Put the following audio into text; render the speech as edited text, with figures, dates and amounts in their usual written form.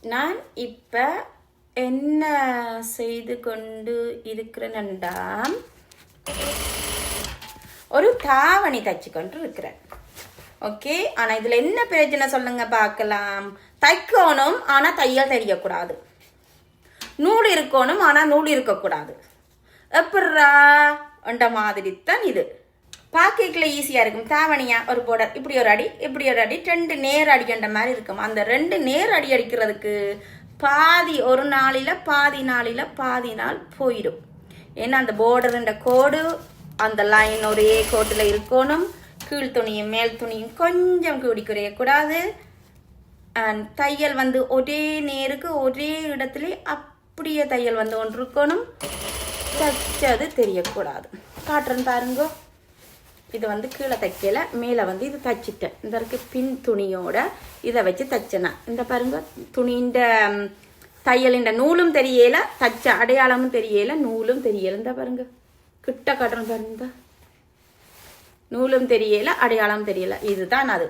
நான் இப்போ என்ன செய்து கொண்டு இருக்கிறேன்டா ஒரு தாவணி தச்சு கொண்டு இருக்கிறேன். ஓகே, ஆனால் இதில் என்ன பிரச்சனை சொல்லுங்க பார்க்கலாம். தைக்கணும் ஆனால் தையல் தெரியக்கூடாது. நூல் இருக்கணும் ஆனால் நூல் இருக்கக்கூடாது. எப்பட்றா என்ற மாதிரி தான் இது. பார்க்கல ஈஸியாக இருக்கும். தாவணியா ஒரு போர்டர் இப்படி ஒரு அடி இப்படி ஒரு அடி 2 நேர் அடிக்கின்ற மாதிரி இருக்கும். அந்த 2 நேர் அடி அடிக்கிறதுக்கு பாதி ஒரு நாளில் பாதி நாள் போயிடும். ஏன்னா அந்த போர்டருன்ற கோடு அந்த லைன் ஒரே கோட்டில் இருக்கணும். கீழ் துணியும் மேல் துணியும் கொஞ்சம் கூடி குறையக்கூடாது. தையல் வந்து ஒரே நேருக்கு ஒரே இடத்துல அப்படியே தையல் வந்து ஒன்று இருக்கணும். தைச்சது தெரியக்கூடாது. காட்டுறேன் பாருங்க. இது வந்து கீழே தைக்கல, மேலே வந்து இது தைச்சிட்டேன். இந்த இருக்கு பின் துணியோட இதை வச்சு தைச்சேனா. இந்த பாருங்க, துணின்ற தையலின்ற நூலும் தெரியல, தச்ச அடையாளமும் தெரியல, நூலும் தெரியல. இந்த பாருங்க, கிட்ட காட்டுறேன் பாருங்க. நூலும் தெரியல, அடையாளம் தெரியல. இதுதான் அது.